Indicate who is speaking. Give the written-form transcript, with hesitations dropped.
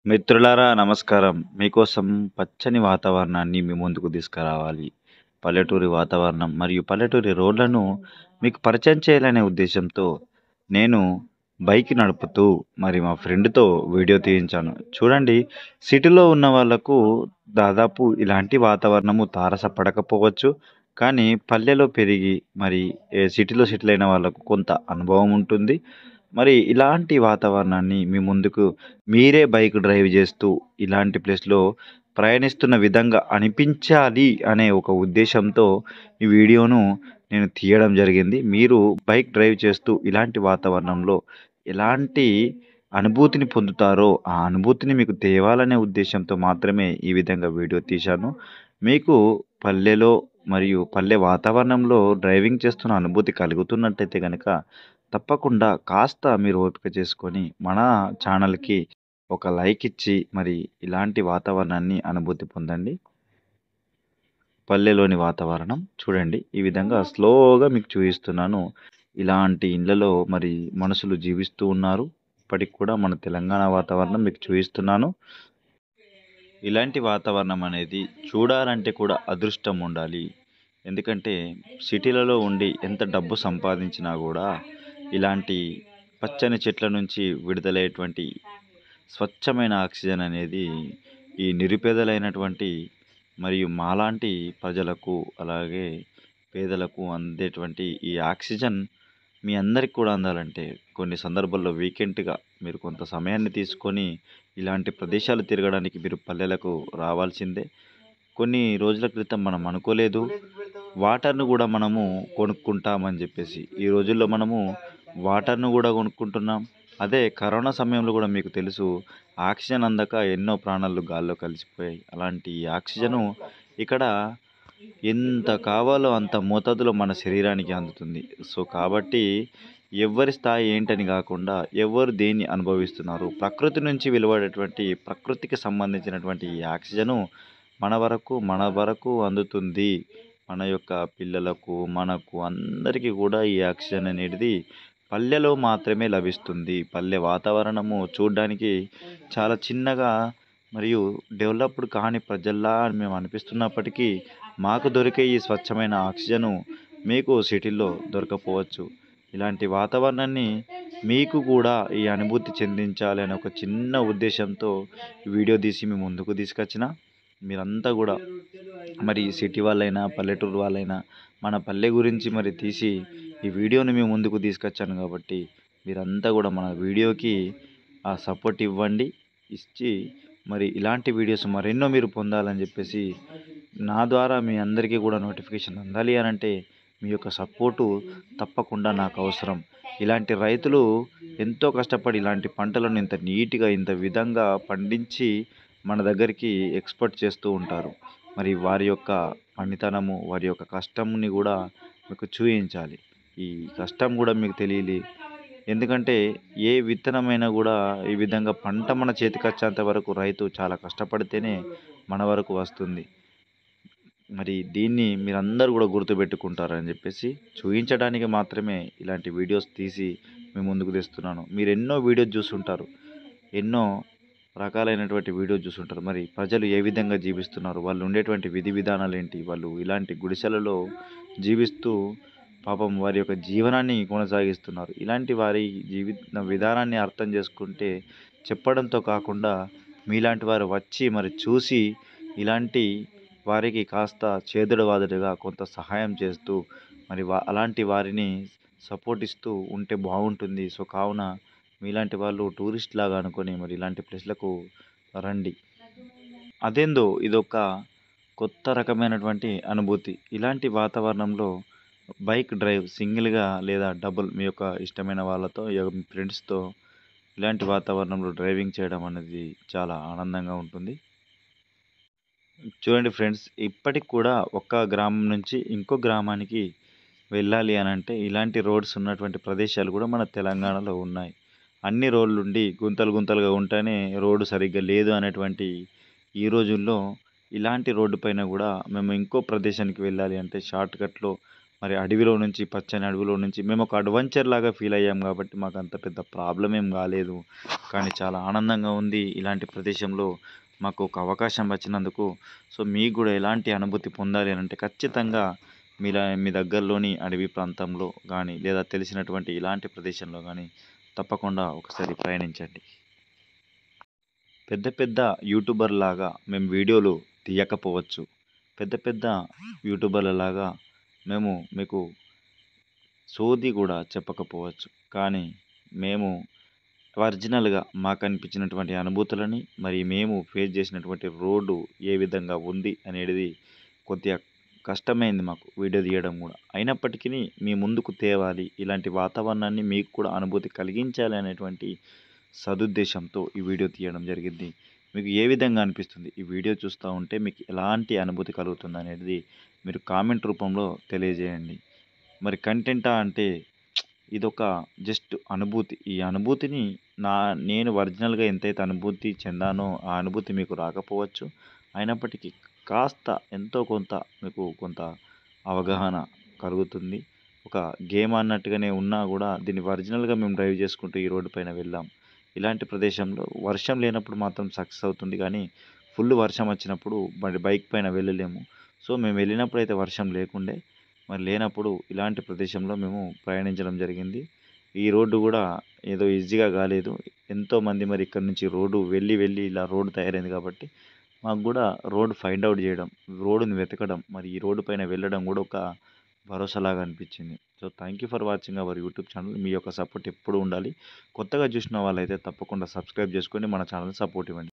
Speaker 1: మిత్రులారా నమస్కారం. మీకోసం పచ్చని వాతావరణాన్ని మీ ముందుకు తీసుకురావాలి. పల్లెటూరి వాతావరణం మరియు పల్లెటూరి రోడ్లను మీకు పరిచయం చేయాలనే ఉద్దేశంతో నేను బైక్ నడుపుతూ మరి మా ఫ్రెండ్‌తో వీడియో తీయించాను. చూడండి, సిటీలో ఉన్న వాళ్ళకు దాదాపు ఇలాంటి వాతావరణము తారసపడకపోవచ్చు. కానీ పల్లెలో పెరిగి మరి సిటీలో సెటిల్ అయిన వాళ్ళకు కొంత అనుభవం ఉంటుంది. మరి ఇలాంటి వాతావరణాన్ని మీ ముందుకు మీరే బైక్ డ్రైవ్ చేస్తూ ఇలాంటి ప్లేస్‌లో ప్రయాణిస్తున్న విధంగా అనిపించాలి అనే ఒక ఉద్దేశంతో ఈ వీడియోను నేను తీయడం జరిగింది. మీరు బైక్ డ్రైవ్ చేస్తూ ఇలాంటి వాతావరణంలో ఎలాంటి అనుభూతిని పొందుతారో, ఆ అనుభూతిని మీకు తేవాలనే ఉద్దేశంతో మాత్రమే ఈ విధంగా వీడియో తీశాను. మీకు పల్లెలో మరియు పల్లె వాతావరణంలో డ్రైవింగ్ చేస్తున్న అనుభూతి కలుగుతున్నట్టయితే గనక తప్పకుండా కాస్త మీరు ఓపిక చేసుకొని మన ఛానల్‌కి ఒక లైక్ ఇచ్చి మరి ఇలాంటి వాతావరణాన్ని అనుభూతి పొందండి. పల్లెలోని వాతావరణం చూడండి. ఈ విధంగా స్లోగా మీకు చూయిస్తున్నాను. ఇలాంటి ఇళ్ళలో మరి మనుషులు జీవిస్తూ ఉన్నారు. ఇప్పటికి కూడా మన తెలంగాణ వాతావరణం మీకు చూయిస్తున్నాను. ఇలాంటి వాతావరణం అనేది చూడాలంటే కూడా అదృష్టం ఉండాలి. ఎందుకంటే సిటీలలో ఉండి ఎంత డబ్బు సంపాదించినా గూడా ఇలాంటి పచ్చని చెట్ల నుంచి విడుదలయ్యేటువంటి స్వచ్ఛమైన ఆక్సిజన్ అనేది ఈ నిరుపేదలైనటువంటి మరియు మాలాంటి ప్రజలకు, అలాగే పేదలకు అందేటువంటి ఈ ఆక్సిజన్ మీ అందరికి కూడా అందాలంటే కొన్ని సందర్భాల్లో వీకెండ్‌గా మీరు కొంత సమయాన్ని తీసుకొని ఇలాంటి ప్రదేశాలు తిరగడానికి మీరు పల్లెలకు రావాల్సిందే. కొన్ని రోజుల క్రితం మనం అనుకోలేదు. వాటర్‌ను గూడా మనము కొనుక్కుంటామని జెప్పేసి. ఈ రోజుల్లో మనము వాటర్‌ను గూడా కొనుక్కుంటున్నాం. అదే కరోనా సమయంలో గూడా మీకు తెలుసు, ఆక్సిజన్ అందక ఎన్నో ప్రాణాలు గాల్లో కలిసిపోయాయి. అలాంటి ఆక్సిజను ఇక్కడ ఎంత కావాలో అంత మోతాదులో మన శరీరానికి అందుతుంది. సో, కాబట్టి ఎవ్వరి స్థాయి ఏంటని గాకుండా ఎవరు దేన్ని అనుభవిస్తున్నారు. ప్రకృతి నుంచి వెలువడేటువంటి ప్రకృతికి సంబంధించినటువంటి ఈ ఆక్సిజను మన వరకు అందుతుంది. మన యొక్క పిల్లలకు, మనకు అందరికీ కూడా ఈ ఆక్సిజన్ అనేటిది పల్లెలో మాత్రమే లభిస్తుంది. పల్లె వాతావరణము చూడ్డానికి చాలా చిన్నగా మరియు డెవలప్డ్ కాని ప్రజల్లా మేము అనిపిస్తున్నప్పటికీ మాకు దొరికే ఈ స్వచ్ఛమైన ఆక్సిజను మీకు సిటీల్లో దొరకపోవచ్చు. ఇలాంటి వాతావరణాన్ని మీకు కూడా ఈ అనుభూతి చెందించాలి అనే ఒక చిన్న ఉద్దేశంతో ఈ వీడియో తీసి మీ ముందుకు తీసుకొచ్చిన. మీరంతా కూడా మరి సిటీ వాళ్ళైనా, పల్లెటూరు వాళ్ళైనా మన పల్లె గురించి మరి తీసి ఈ వీడియోని మీ ముందుకు తీసుకొచ్చాను కాబట్టి మీరంతా కూడా మన వీడియోకి ఆ సపోర్ట్ ఇవ్వండి. ఇచ్చి మరి ఇలాంటి వీడియోస్ మరెన్నో మీరు పొందాలని చెప్పేసి నా ద్వారా మీ అందరికీ కూడా నోటిఫికేషన్ అందాలి అనంటే మీ యొక్క సపోర్టు తప్పకుండా నాకు అవసరం. ఇలాంటి రైతులు ఎంతో కష్టపడి ఇలాంటి పంటలను ఇంత నీట్‌గా, ఇంత విధంగా పండించి మన దగ్గరికి ఎక్స్‌పోర్ట్ చేస్తూ ఉంటారు. మరి వారి యొక్క పనితనము, వారి యొక్క కష్టంని గూడా మీకు చూయించాలి. ఈ కష్టం గూడా మీకు తెలియాలి. ఎందుకంటే ఏ విత్తనమైనా గూడా ఈ విధంగా పంట మన చేతికొచ్చేంత వరకు రైతు చాలా కష్టపడితేనే మన వరకు వస్తుంది. మరి దీన్ని మీరందరూ గూడా గుర్తుపెట్టుకుంటారని జెప్పేసి చూయించడానికి మాత్రమే ఇలాంటి వీడియోస్ తీసి మీ ముందుకు తెస్తున్నాను. మీరెన్నో వీడియోస్ జూసుంటారు. ఎన్నో రకాలైనటువంటి వీడియోస్ జూసుంటారు. మరి ప్రజలు ఏ విధంగా జీవిస్తున్నారు? వాళ్ళు ఉండేటువంటి విధి విధానాలేంటి? వాళ్ళు ఇలాంటి గుడిసెలలో జీవిస్తూ పాపం వారి యొక్క జీవనాన్ని కొనసాగిస్తున్నారు. ఇలాంటి వారి జీవిత విధానాన్ని అర్థం చేసుకుంటే చెప్పడంతో కాకుండా మీలాంటి వారు వచ్చి మరి చూసి ఇలాంటి వారికి కాస్త చేదుడు వాదుడుగా కొంత సహాయం చేస్తూ మరి అలాంటి వారిని సపోర్ట్ ఇస్తూ ఉంటే బాగుంటుంది. సో, కావున మీలాంటి వాళ్ళు టూరిస్ట్ లాగా అనుకొని మరి ఇలాంటి ప్లేస్‌లకు రండి. అదేందో ఇదొక కొత్త రకమైనటువంటి అనుభూతి. ఇలాంటి వాతావరణంలో బైక్ డ్రైవ్ సింగిల్‌గా లేదా డబుల్ మీ యొక్క ఇష్టమైన వాళ్ళతో మీ ఫ్రెండ్స్‌తో ఇలాంటి వాతావరణంలో డ్రైవింగ్ చేయడం అనేది చాలా ఆనందంగా ఉంటుంది. చూడండి ఫ్రెండ్స్, ఇప్పటికి కూడా ఒక గ్రామం నుంచి ఇంకో గ్రామానికి వెళ్ళాలి అనంటే ఇలాంటి రోడ్స్ ఉన్నటువంటి ప్రదేశాలు కూడా మన తెలంగాణలో ఉన్నాయి. అన్ని రోడ్లుండి గుంతలు గుంతలుగా ఉంటేనే రోడ్డు సరిగ్గా లేదు అనేటువంటి ఈ రోజుల్లో ఇలాంటి రోడ్డు పైన గూడా మేము ఇంకో ప్రదేశానికి వెళ్ళాలి అంటే షార్ట్‌కట్‌లో మరి అడవిలో నుంచి పచ్చని అడవిలో నుంచి మేము ఒక అడ్వెంచర్ లాగా ఫీల్ అయ్యాం కాబట్టి మాకు అంత పెద్ద ప్రాబ్లం ఏం కాలేదు. కానీ చాలా ఆనందంగా ఉంది ఇలాంటి ప్రదేశంలో మాకు ఒక అవకాశం వచ్చినందుకు. సో మీకు కూడా ఎలాంటి అనుభూతి పొందాలి అనంటే ఖచ్చితంగా మీ దగ్గరలోని అడవి ప్రాంతంలో గానీ లేదా తెలిసినటువంటి ఇలాంటి ప్రదేశంలో గానీ తప్పకుండా ఒకసారి ప్రయాణించండి. పెద్ద పెద్ద యూట్యూబర్‌లాగా మేము వీడియోలు తీయకపోవచ్చు. పెద్ద పెద్ద యూట్యూబర్‌లలాగా మేము మీకు సోది గూడా చెప్పకపోవచ్చు. కానీ మేము ఒరిజినల్‌గా మాకనిపించినటువంటి అనుభూతులని, మరి మేము ఫేస్ చేసినటువంటి రోడ్డు ఏ విధంగా ఉంది అనేది కొద్దిగా కష్టమైంది మాకు వీడియో తీయడం గూడా. అయినప్పటికిని మీ ముందుకు తేవాలి, ఇలాంటి వాతావరణాన్ని మీకు కూడా అనుభూతి కలిగించాలి అనేటువంటి సదుద్దేశంతో ఈ వీడియో తీయడం జరిగింది. మీకు ఏ విధంగా అనిపిస్తుంది? ఈ వీడియో చూస్తా ఉంటే మీకు ఎలాంటి అనుభూతి కలుగుతుందనేది మీరు కామెంట్ రూపంలో తెలియజేయండి. మరి కంటెంటా అంటే ఇదొక జస్ట్ అనుభూతి. ఈ అనుభూతిని నా నేను ఒరిజినల్‌గా ఎంతైతే అనుభూతి చెందానో, ఆ అనుభూతి మీకు రాకపోవచ్చు. అయినప్పటికీ కాస్త ఎంతో కొంత మీకు కొంత అవగాహన కలుగుతుంది. ఒక గేమ్ అన్నట్టుగానే ఉన్నా గూడా దీన్ని ఒరిజినల్‌గా మేము డ్రైవ్ చేసుకుంటూ ఈ రోడ్డు పైన వెళ్ళాం. ఇలాంటి ప్రదేశంలో వర్షం లేనప్పుడు మాత్రం సక్సెస్ అవుతుంది గానీ, ఫుల్ వర్షం వచ్చినప్పుడు బైక్ పైన వెళ్ళలేము. సో, మేము వెళ్ళినప్పుడైతే వర్షం లేకుండే. మరి లేనప్పుడు ఇలాంటి ప్రదేశంలో మేము ప్రయాణించడం జరిగింది. ఈ రోడ్డు గూడా ఏదో ఈజీగా గాలేదు. ఎంతోమంది మరి ఇక్కడి నుంచి రోడ్డు వెళ్ళి ఇలా రోడ్డు తయారైంది కాబట్టి, మాకు గూడా రోడ్ ఫైండ్ ఔట్ జేయడం, రోడ్డుని వెతకడం, మరి ఈ రోడ్డు పైన వెళ్ళడం గూడా ఒక భరోసాలాగా అనిపిచ్చింది. So, thank you for watching our YouTube channel. మీ యొక్క సపోర్ట్ ఎప్పుడూ ఉండాలి. కొత్తగా చూసిన వాళ్ళైతే తప్పకుండా సబ్స్క్రైబ్ జేసుకొని మన ఛానల్‌ని సపోర్ట్ ఇవ్వండి.